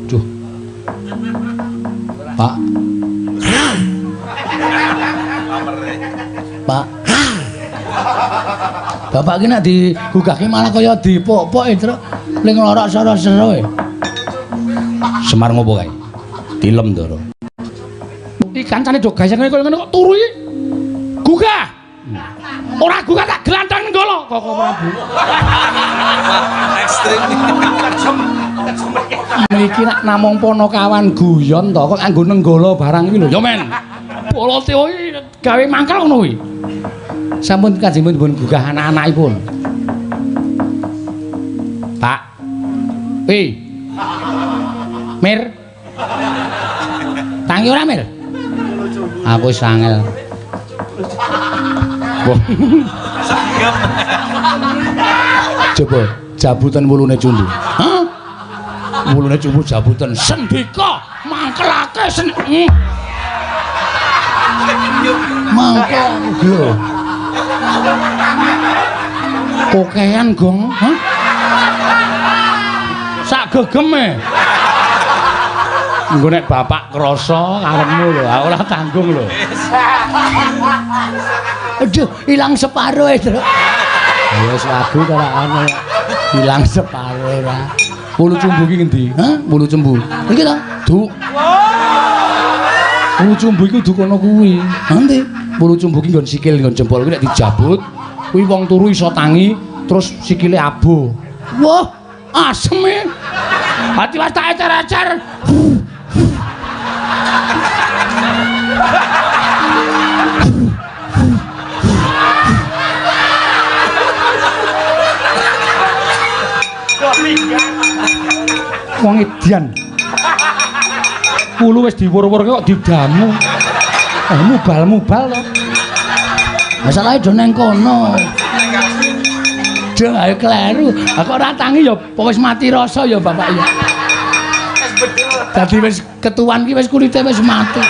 Duh. Pak. Pak. Bapak ki nek digugahke malah kaya dipok-poke, Truk. Ling lorok sero-sero. Semar ngopo kae? Dilem to, iki kancane do gayane kaya ngene kok turu iki. Gugah. Ora gugah tak glantang nenggala Koko Prabu. Ekstrim. Iki nek namung Panakawan guyon to kok nganggo nenggala barang iki lho. Ya men. Poloteo iki gawe mangkel ngono kuwi. Sampun Kanjeng pun gugah anak-anakipun. Pak. Mir. Tangi ora Mir? Aku wis angel. Wah. Coba jabutan wulune cumbu. Hah? Wulune cumbu jabutan sendika mangkelake mangkel lho. Kokean gong, hah? Sak gegeme. Engko nek bapak krasa karepmu lho, ora tanggung lho. Aduh, ilang separo Truk. Ya wis lagu karo ana. Ilang separo ora. Wulu cumbu ki ngendi? Hah? Wulu cumbu. Iki to? Duk. Wulu cumbu iku duk kono kuwi. Nanti wulu cumbu ki nggon sikil nggon jempol kuwi nek dijabut, kuwi wong turu iso tangi terus sikile abuh. Wah, aseme. Hati was tak ecer-ecer. Wong edian. Kulo wis diwur-wurke kok didamu. Mubal-mubal to. Masalahe do nang kono. Dong ayo kleru. Kok ora tangi ya wis mati rasa ya bapak ya. Dadi wis ketuan ki wis kulite wis mati.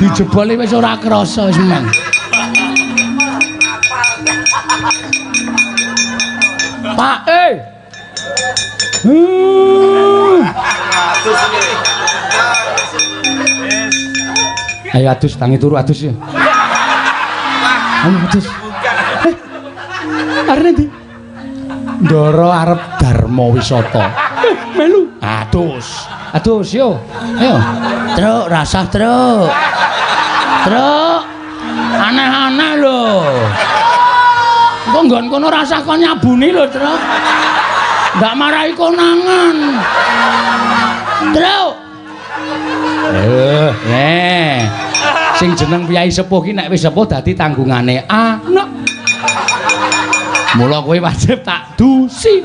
Dijebole wis ora krasa wis men. Pak, Ayo adus tangi turu adus ya. Ayo adus. Arep ndi? Ndoro arep Dharma Wisata. Melu. Adus. Adus yo. Ayo. Truk rasah truk. Truk. Aneh-aneh lho. Kok nggon kono rasah kok nyabuni lho, Truk. Ndak marahi konangan. Truk. Sing jeneng piyai sepuh ki nek wis sepuh dadi tanggungane anak. Mula kowe wajib tak dusi.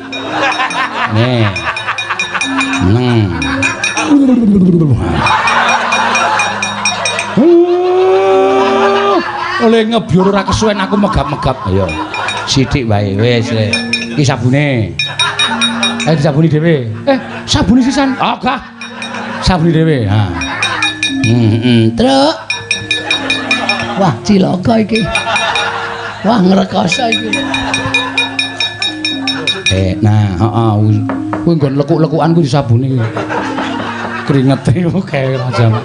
Oleh ngebyur ora kesuwen aku megap-megap. Ayo. Sithik wae wis. Iki sabune. Ayo disabuni dhewe. Sabune sisan. Oh, gah. Sabune dhewe. Ha. Truk. Wah, cilaka iki. Wah, ngrekoso iki. Nah, heeh. Kuwi nggon lekuk-lekukan kuwi disabuni kuwi. Kringete kae macam.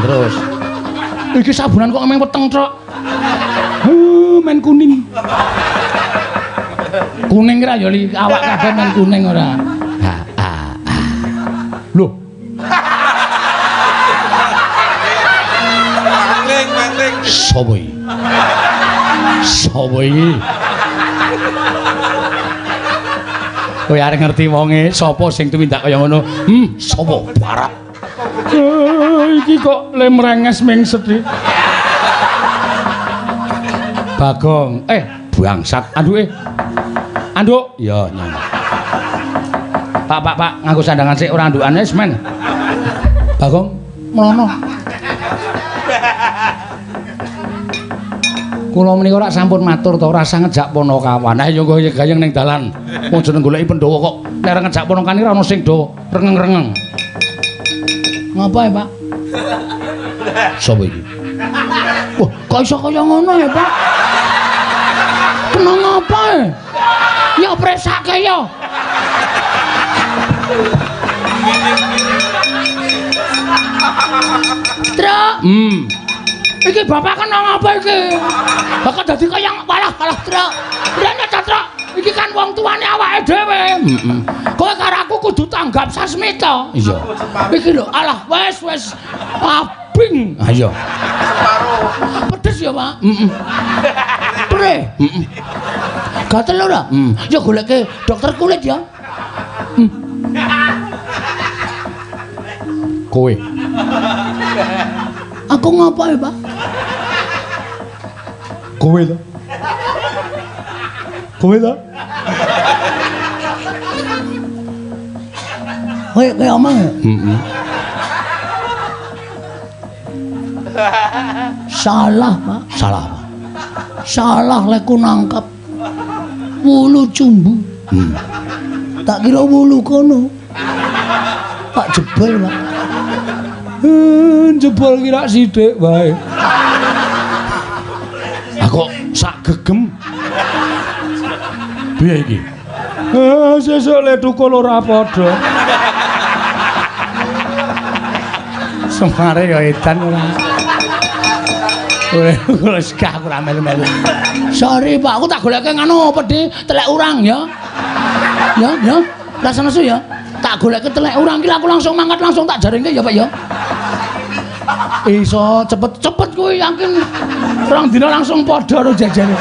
Terus. Iki sabunan kok emang weteng, Truk. Men kuning. Kuning ra ya awak kabeh men kuning ora. Loh. Sopo iki? Sopo iki? Kowe arep ngerti wonge sapa sing tumindak kaya ngono? Sapa? Barat. Iki kok lemrenges ming sedhi. Bagong. Bangsat. Anduke. Anduk. Ya, nyen. Pak, nganggo sandangan sik ora andukan wis men. Bagong, melono. Kula menika rak sampun matur to rasa ngejak Panakawan. Ayo gayeng ning dalan. Wong jeneng goleki Pandhawa kok nek ngejak Panakawan iki ora ono sing do rengeng-rengeng. Ngapa ya, Pak? Sopo iki? Wah, kok iso kaya ngono ya, Pak? Kenang apa ya? Ya presake ya. Truk. Iki bapak kan ngapa iki? Bakal dadi kaya walah Truk. Rene ta Truk. Iki kan wong tuane awake dhewe. Kowe karo aku kudu tanggap sasmita. Iya. Iki lho, alah wis abing. Ha iya. Pedes ya, Pak? Pre. Gatel ora? Ya goleke dokter kulit ya. Kowe. Aku ngapa ya, Pak? Kowe to. Kowe to. Kayak omong. Salah, Pak. Salah apa? Salah lek ku nangkap wulu cumbu. Tak kira wulu kono. Pak jebol, Pak. Jebol kira sithik wae. Aku sak gegem. Piye iki? Sesuk le tukul ora padha. Semare ya edan ora. Wis gak aku ora melu-melu. Sorry, Pak, aku tak goleke ngono pedhe telek urang ya. Ya. Rasa nesu ya. Tak goleke telek urang ki aku langsung mangkat langsung tak jaringke ya, Pak ya. Iso cepet-cepet kuwi yakin. Rong dina langsung padha karo jajane.